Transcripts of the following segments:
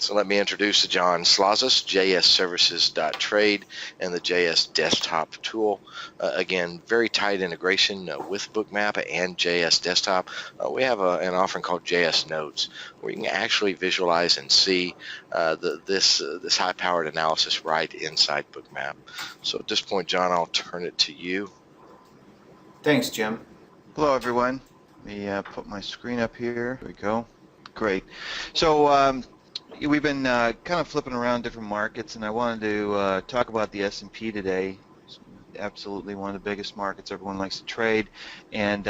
So let me introduce John Slazas, jsservices.trade, and the JS Desktop tool. Again, very tight integration with BookMap and JS Desktop. We have an offering called JS Notes, where you can actually visualize and see this high-powered analysis right inside BookMap. So at this point, John, I'll turn it to you. Thanks, Jim. Hello, everyone. Let me put my screen up here. There we go. Great. So we've been kind of flipping around different markets, and I wanted to talk about the S&P today. It's absolutely one of the biggest markets everyone likes to trade, and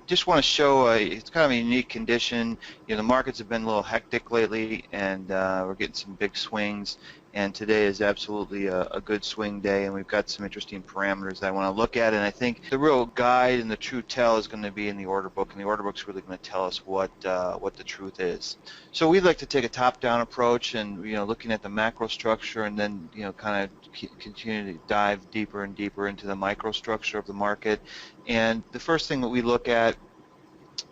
just want to show it's kind of a unique condition. You know, the markets have been a little hectic lately, and we're getting some big swings. And today is absolutely a good swing day, and we've got some interesting parameters that I want to look at. And I think the real guide and the true tell is going to be in the order book, and the order book's really going to tell us what the truth is. So we'd like to take a top-down approach, and looking at the macro structure, and then kind of continue to dive deeper and deeper into the microstructure of the market. And the first thing that we look at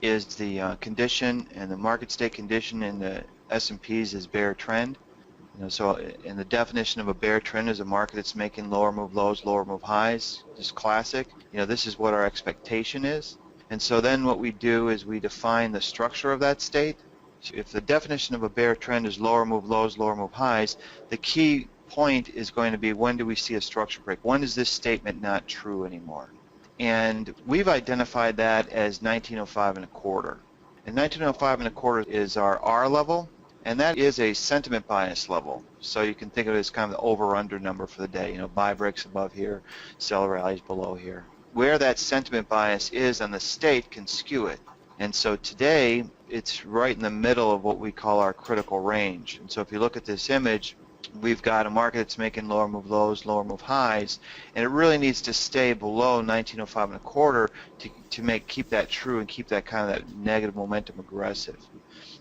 is the condition, and the market state condition in the S&Ps is bear trend. So in the definition of a bear trend is a market that's making lower move lows, lower move highs, just classic. This is what our expectation is. And so then what we do is we define the structure of that state. If the definition of a bear trend is lower move lows, lower move highs, the key point is going to be, when do we see a structure break? When is this statement not true anymore? And we've identified that as 1905 and a quarter. And 1905 and a quarter is our R level. And that is a sentiment bias level. So you can think of it as kind of the over-under number for the day. Buy breaks above here, sell rallies below here. Where that sentiment bias is on the state can skew it. And so today, it's right in the middle of what we call our critical range. And so if you look at this image, we've got a market that's making lower move lows, lower move highs, and it really needs to stay below 1905 and a quarter to keep that true and keep that kind of that negative momentum aggressive.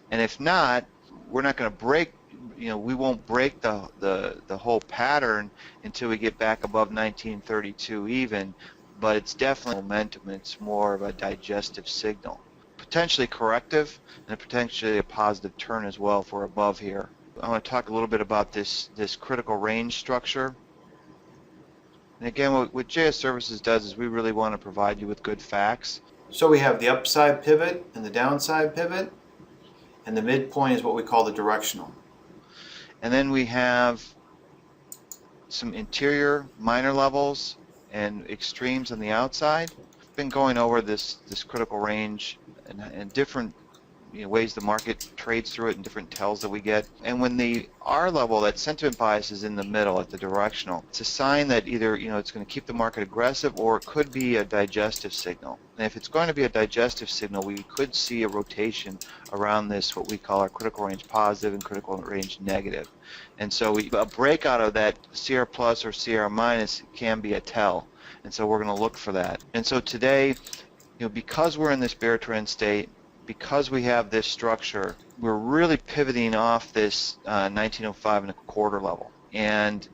And if not, we're not going to break, we won't break the whole pattern until we get back above 1932 even, but it's definitely momentum. It's more of a digestive signal. Potentially corrective, and potentially a positive turn as well if we're above here. I want to talk a little bit about this critical range structure. And again, what JS Services does is we really want to provide you with good facts. So we have the upside pivot and the downside pivot. And the midpoint is what we call the directional. And then we have some interior minor levels and extremes on the outside. I've been going over this critical range and different ways the market trades through it and different tells that we get. And when the R level, that sentiment bias, is in the middle at the directional, it's a sign that either it's going to keep the market aggressive, or it could be a digestive signal. And if it's going to be a digestive signal, we could see a rotation around this, what we call our critical range positive and critical range negative. And so a breakout of that CR plus or CR minus can be a tell. And so we're going to look for that. And so today, because we're in this bear trend state, because we have this structure, we're really pivoting off this 1905 and a quarter level. And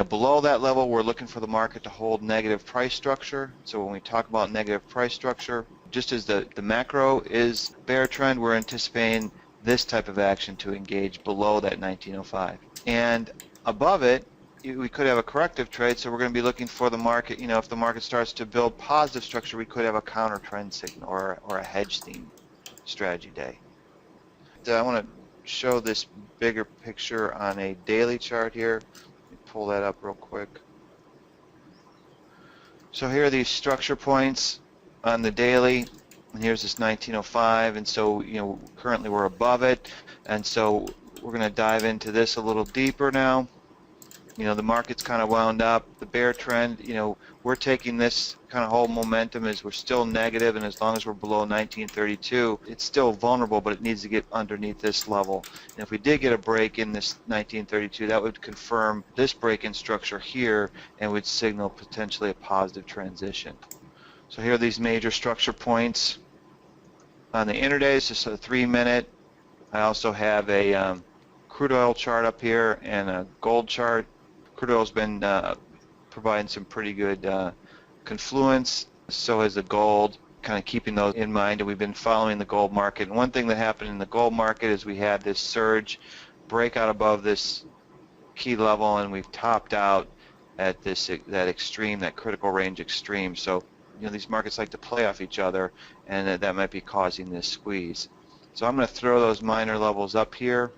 below that level, we're looking for the market to hold negative price structure. So when we talk about negative price structure, just as the macro is bear trend, we're anticipating this type of action to engage below that 1905. And above it, we could have a corrective trade, so we're going to be looking for the market, if the market starts to build positive structure, we could have a counter trend signal or a hedge theme strategy day. I want to show this bigger picture on a daily chart here. Let me pull that up real quick. So here are these structure points on the daily, and here's this 1905, and so currently we're above it, and so we're going to dive into this a little deeper now. The market's kind of wound up. The bear trend, we're taking this kind of whole momentum as we're still negative, and as long as we're below 1932, it's still vulnerable, but it needs to get underneath this level. And if we did get a break in this 1932, that would confirm this break-in structure here and would signal potentially a positive transition. So here are these major structure points. On the intraday, it's just a 3-minute. I also have a crude oil chart up here and a gold chart. Crude oil's been providing some pretty good confluence, so has the gold, kind of keeping those in mind, and we've been following the gold market. And one thing that happened in the gold market is we had this surge break out above this key level, and we've topped out at that extreme, that critical range extreme. So these markets like to play off each other, and that might be causing this squeeze. So I'm going to throw those minor levels up here.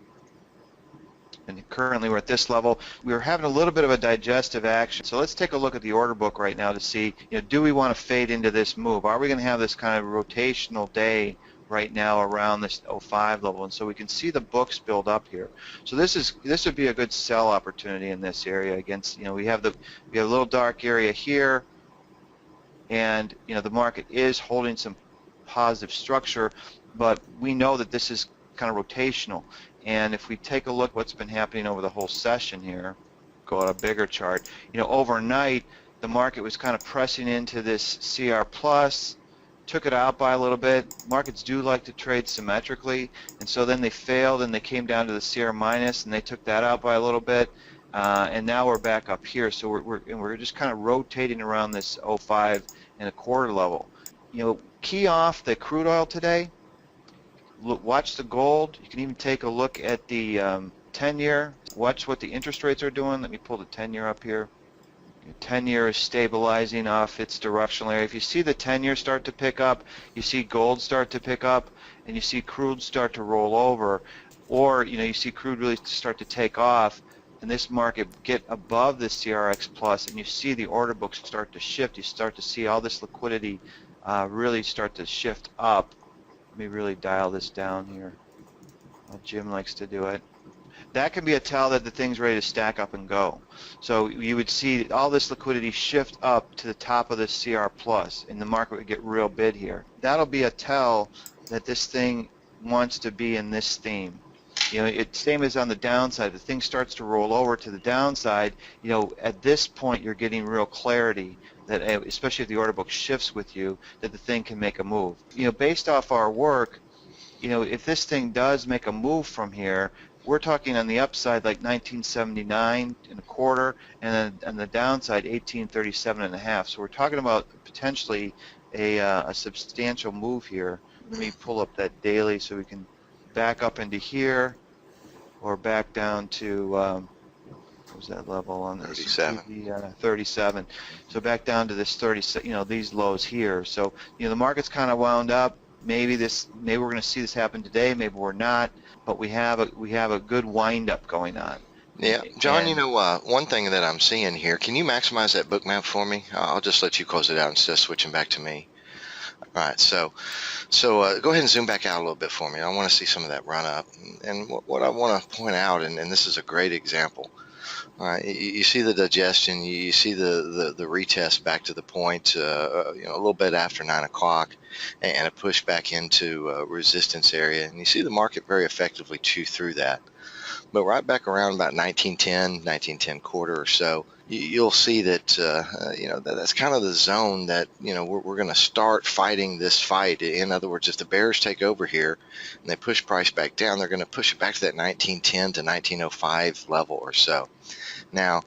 And currently we're at this level. We're having a little bit of a digestive action. So let's take a look at the order book right now to see, do we want to fade into this move? Are we going to have this kind of rotational day right now around this 05 level? And so we can see the books build up here. So this would be a good sell opportunity in this area against, we have a little dark area here, and the market is holding some positive structure, but we know that this is kind of rotational. And if we take a look at what's been happening over the whole session here, go on a bigger chart, overnight the market was kind of pressing into this CR plus, took it out by a little bit. Markets do like to trade symmetrically, and so then they failed and they came down to the CR minus and they took that out by a little bit, and now we're back up here. So we're just kind of rotating around this 05.25 level. Key off the crude oil today. Watch the gold. You can even take a look at the 10-year. Watch what the interest rates are doing. Let me pull the 10-year up here. 10-year is stabilizing off its directional area. If you see the 10-year start to pick up, you see gold start to pick up, and you see crude start to roll over, or you see crude really start to take off, and this market get above the CRX plus, and you see the order books start to shift. You start to see all this liquidity really start to shift up. Let me really dial this down here. Well, Jim likes to do it. That can be a tell that the thing's ready to stack up and go. So you would see all this liquidity shift up to the top of this CR plus, and the market would get real bid here. That'll be a tell that this thing wants to be in this theme. Same as on the downside. If the thing starts to roll over to the downside, at this point you're getting real clarity that, especially if the order book shifts with you, that the thing can make a move. Based off our work, if this thing does make a move from here, we're talking on the upside like 1979.25, and then on the downside 1837.5. So we're talking about potentially a substantial move here. Let me pull up that daily so we can back up into here, or back down to what was that level on this? 37. 37. So back down to this 30. These lows here. So the market's kind of wound up. Maybe we're going to see this happen today. Maybe we're not. But we have a good wind up going on. Yeah, John. One thing that I'm seeing here. Can you maximize that BookMap for me? I'll just let you close it out instead of switching back to me. All right, so go ahead and zoom back out a little bit for me. I want to see some of that run up. And what I want to point out, and this is a great example. All right, you see the digestion, you see the retest back to the point, a little bit after 9 o'clock, and a push back into resistance area. And you see the market very effectively chew through that. But right back around about 1910 quarter or so, you'll see that that's kind of the zone that we're going to start fighting this fight. In other words, if the bears take over here and they push price back down, they're going to push it back to that 1910 to 1905 level or so. Now,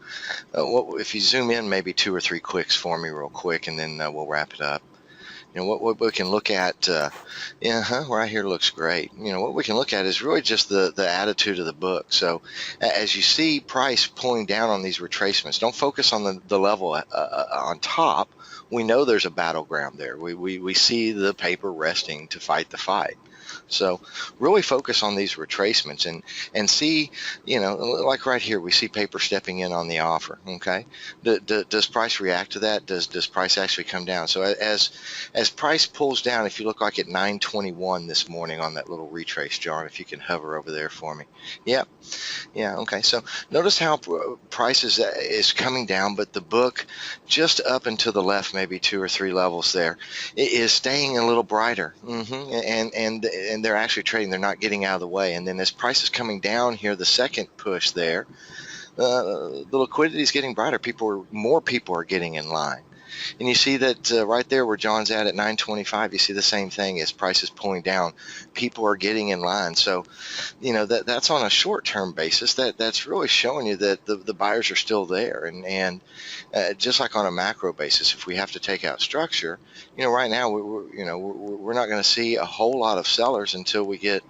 if you zoom in maybe 2 or 3 clicks for me real quick, and then we'll wrap it up. What we can look at, right here looks great. What we can look at is really just the attitude of the book. So as you see price pulling down on these retracements, don't focus on the level on top. We know there's a battleground there. We see the paper resting to fight the fight. So really focus on these retracements and see, like right here, we see paper stepping in on the offer. Okay, does price react to that? Does price actually come down? So as price pulls down, if you look like at 921 this morning on that little retrace, John, if you can hover over there for me. Yep. Yeah. Okay. So notice how price is coming down, but the book just up and to the left, maybe 2 or 3 levels there, is staying a little brighter. And they're actually trading. They're not getting out of the way. And then as price is coming down here, the second push there, the liquidity is getting brighter. More people are getting in line. And you see that right there where John's at 925, you see the same thing as prices pulling down. People are getting in line. So, that's on a short-term basis. That's really showing you that the buyers are still there. And just like on a macro basis, if we have to take out structure, right now we're not going to see a whole lot of sellers until we get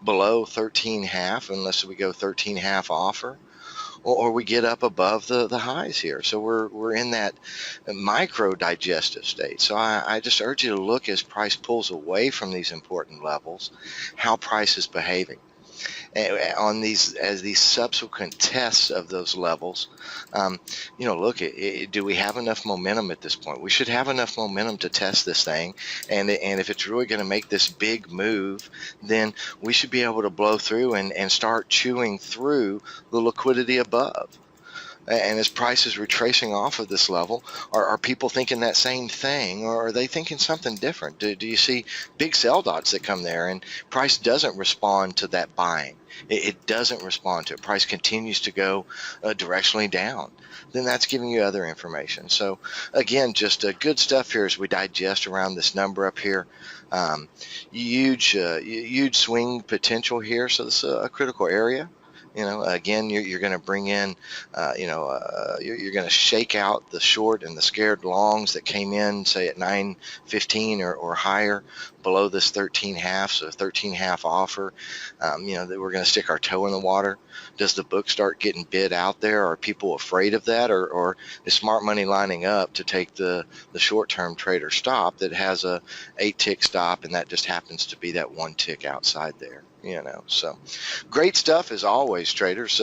below 13.5, unless we go 13.5 offer, or we get up above the highs here. So we're in that micro digestive state. So I just urge you to look as price pulls away from these important levels, how price is behaving on these as these subsequent tests of those levels. Look, do we have enough momentum at this point? We should have enough momentum to test this thing, and if it's really going to make this big move, then we should be able to blow through and start chewing through the liquidity above. And as price is retracing off of this level, are people thinking that same thing, or are they thinking something different? Do you see big sell dots that come there, and price doesn't respond to that buying? It doesn't respond to it. Price continues to go directionally down. Then that's giving you other information. So again, just good stuff here as we digest around this number up here. Huge swing potential here. So this is a critical area. Again, you're going to bring in, you're going to shake out the short and the scared longs that came in, say at 915 or higher, below this 13.5, so 13.5 offer. That we're going to stick our toe in the water. Does the book start getting bid out there? Are people afraid of that, or is smart money lining up to take the short-term trader stop that has a 8-tick stop, and that just happens to be that 1 tick outside there? So great stuff as always, traders.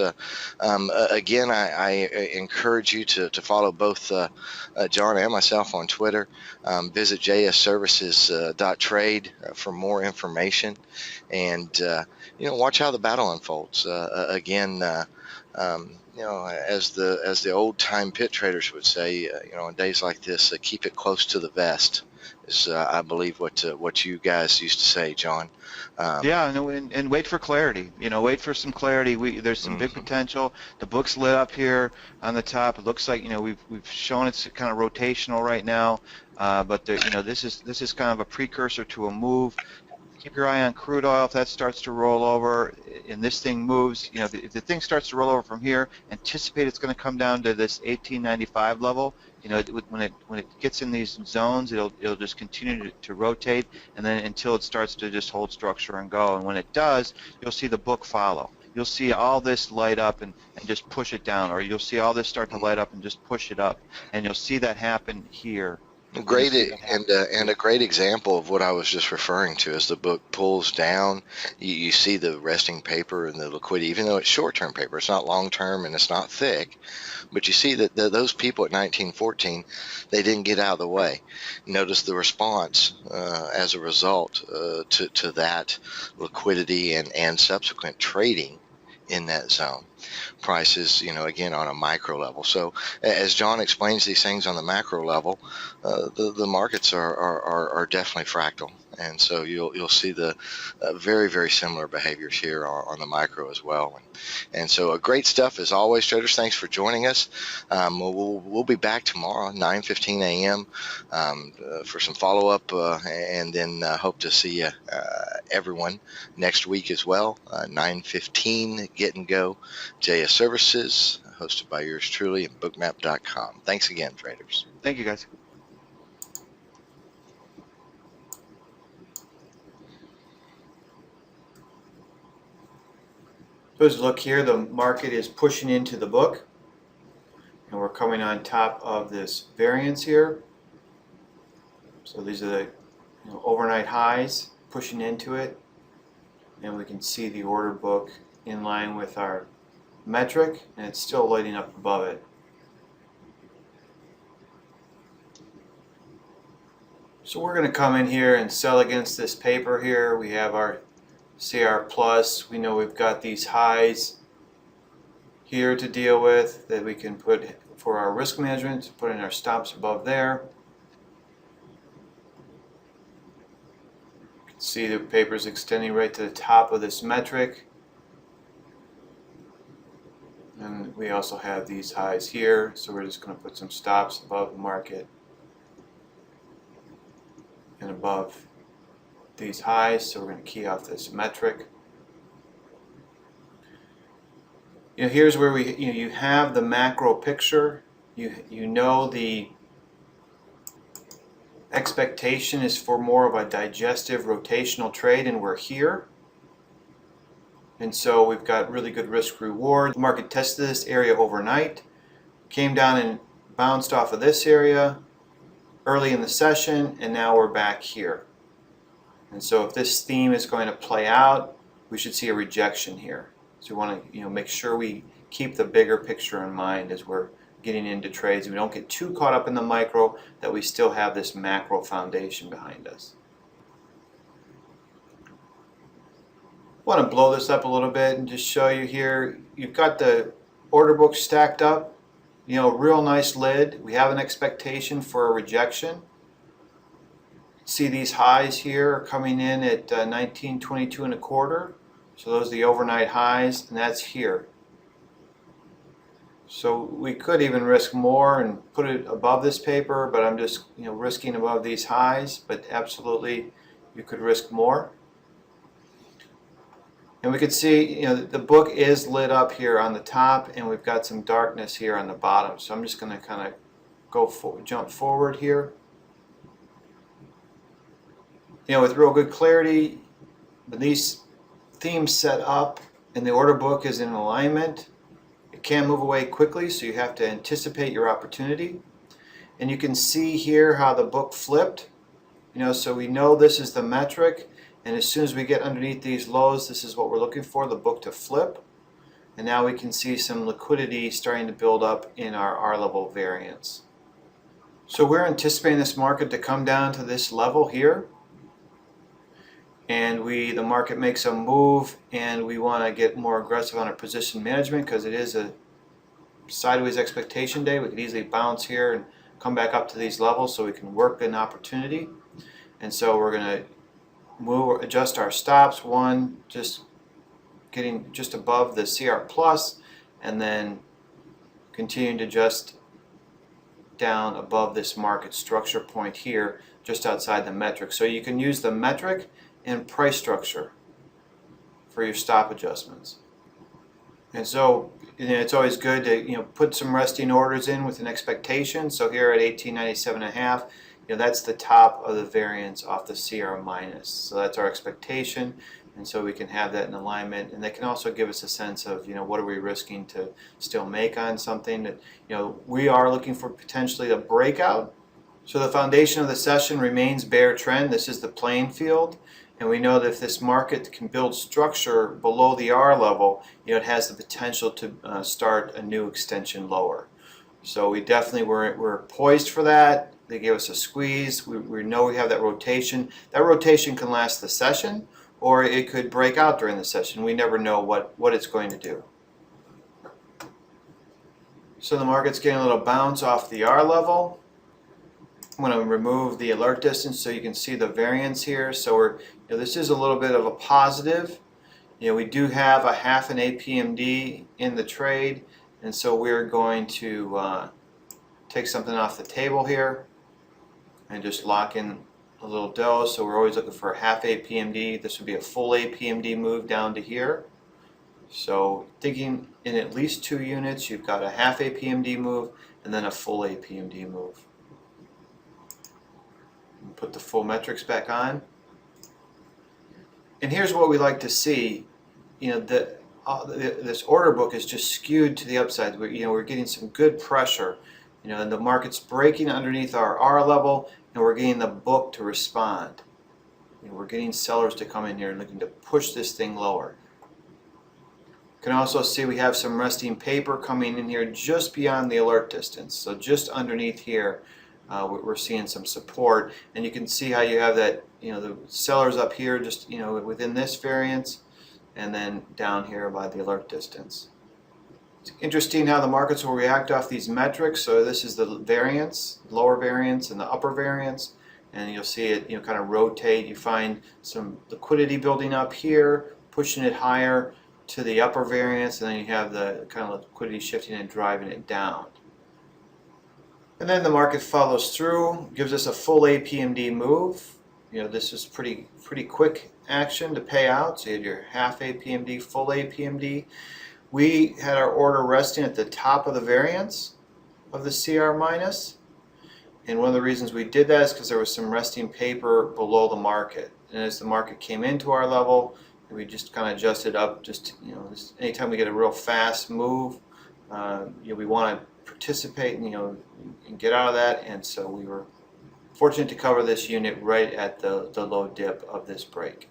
Again, I encourage you to follow both John and myself on Twitter. Visit jsservices.trade for more information, and watch how the battle unfolds. Again, as the old time pit traders would say, on days like this, keep it close to the vest. Is I believe what you guys used to say, John. Yeah, and wait for clarity. Wait for some clarity. There's some big potential. The book's lit up here on the top. It looks like we've shown it's kind of rotational right now, but this is kind of a precursor to a move. Keep your eye on crude oil. If that starts to roll over and this thing moves, if the thing starts to roll over from here, anticipate it's going to come down to this 1895 level. When it gets in these zones, it'll just continue to rotate, and then until it starts to just hold structure and go. And when it does, you'll see the book follow. You'll see all this light up and just push it down, or you'll see all this start to light up and just push it up, and you'll see that happen here. Great, and a great example of what I was just referring to. As the book pulls down, you see the resting paper and the liquidity, even though it's short-term paper. It's not long-term and it's not thick, but you see that those people at 1914, they didn't get out of the way. Notice the response as a result to that liquidity and subsequent trading in that zone. Prices, again, on a micro level. So as John explains these things on the macro level, the markets are definitely fractal, and so you'll see the very, very similar behaviors here on the micro as well. And so great stuff as always, traders. Thanks for joining us. We'll be back tomorrow 9:15 a.m. For some follow-up, and then hope to see you everyone next week as well. 9:15 get and go. JS Services, hosted by yours truly at bookmap.com. Thanks again, traders. Thank you, guys. So as you look here, the market is pushing into the book, and we're coming on top of this variance here. So these are the overnight highs pushing into it, and we can see the order book in line with our metric, and it's still lighting up above it. So we're going to come in here and sell against this paper here. We have our CR plus. We know we've got these highs here to deal with that we can put for our risk management, put in our stops above there. You can see the paper's extending right to the top of this metric. And we also have these highs here, so we're just going to put some stops above the market. above these highs, so we're going to key off this metric. Here's where you have the macro picture. You know the expectation is for more of a digestive rotational trade, and we're here. And so we've got really good risk reward. The market tested this area overnight, came down and bounced off of this area early in the session, and now we're back here. And so if this theme is going to play out, we should see a rejection here. So we want to make sure we keep the bigger picture in mind as we're getting into trades. We don't get too caught up in the micro, that we still have this macro foundation behind us. I want to blow this up a little bit and just show you here. You've got the order book stacked up, real nice lid. We have an expectation for a rejection. See these highs here are coming in at 1922.25. So those are the overnight highs, and that's here. So we could even risk more and put it above this paper, but I'm just risking above these highs. But absolutely, you could risk more. And we could see, the book is lit up here on the top, and we've got some darkness here on the bottom. So I'm just going to kind of jump forward here. With real good clarity, when these themes set up and the order book is in alignment, it can move away quickly, so you have to anticipate your opportunity. And you can see here how the book flipped. So we know this is the metric, and as soon as we get underneath these lows, this is what we're looking for, the book to flip. And now we can see some liquidity starting to build up in our R-level variance. So we're anticipating this market to come down to this level here. And the market makes a move, and we want to get more aggressive on our position management because it is a sideways expectation day. We could easily bounce here and come back up to these levels so we can work an opportunity. And so we're going to adjust our stops. One, just getting just above the CR plus, and then continuing to adjust down above this market structure point here, just outside the metric. So you can use the metric and price structure for your stop adjustments. And so it's always good to put some resting orders in with an expectation. So here at 1897.5, that's the top of the variance off the CR minus. So that's our expectation, and so we can have that in alignment. And they can also give us a sense of what are we risking to still make on something that we are looking for potentially a breakout. So the foundation of the session remains bear trend. This is the playing field. And we know that if this market can build structure below the R level, it has the potential to start a new extension lower. So we definitely we're poised for that. They gave us a squeeze. We know we have that rotation. That rotation can last the session, or it could break out during the session. We never know what it's going to do. So the market's getting a little bounce off the R level. I'm going to remove the alert distance so you can see the variance here. So this is a little bit of a positive. We do have a half an APMD in the trade, and so we're going to take something off the table here and just lock in a little dose. So we're always looking for a half APMD. This would be a full APMD move down to here. So thinking in at least 2 units, you've got a half APMD move and then a full APMD move. Put the full metrics back on. And here's what we like to see. This order book is just skewed to the upside. We're getting some good pressure. And the market's breaking underneath our R level, and we're getting the book to respond. We're getting sellers to come in here and looking to push this thing lower. You can also see we have some resting paper coming in here just beyond the alert distance. So just underneath here, we're seeing some support, and you can see how you have that, the sellers up here just, within this variance, and then down here by the alert distance. It's interesting how the markets will react off these metrics. So this is the variance, lower variance, and the upper variance, and you'll see it, kind of rotate. You find some liquidity building up here, pushing it higher to the upper variance, and then you have the kind of liquidity shifting and driving it down. And then the market follows through, gives us a full APMD move, this is pretty quick action to pay out. So you had your half APMD, full APMD. We had our order resting at the top of the variance of the CR minus. And one of the reasons we did that is because there was some resting paper below the market. And as the market came into our level, we just kind of adjusted up. Just anytime we get a real fast move, we want to participate and get out of that. And so we were fortunate to cover this unit right at the low dip of this break.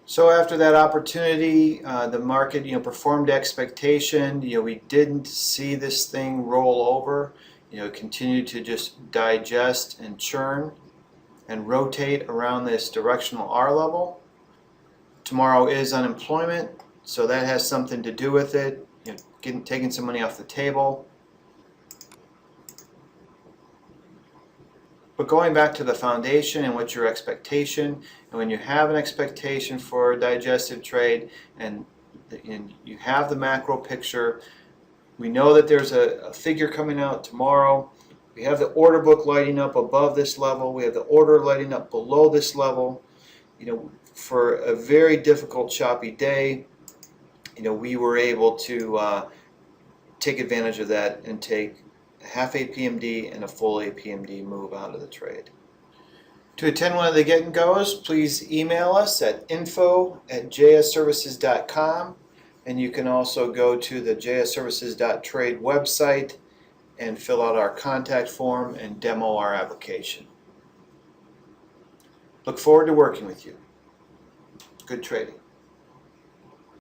So after that opportunity, the market performed to expectation. We didn't see this thing roll over. It continued to just digest and churn and rotate around this directional R level. Tomorrow is unemployment, so that has something to do with it. Taking some money off the table. But going back to the foundation and what's your expectation, and when you have an expectation for a digestive trade and you have the macro picture, we know that there's a figure coming out tomorrow. We have the order book lighting up above this level. We have the order lighting up below this level. For a very difficult, choppy day, we were able to take advantage of that and take a half APMD and a full APMD move out of the trade. To attend one of the get and goes, please email us at info@jsservices.com, and you can also go to the jsservices.trade website and fill out our contact form and demo our application. Look forward to working with you. Good trading.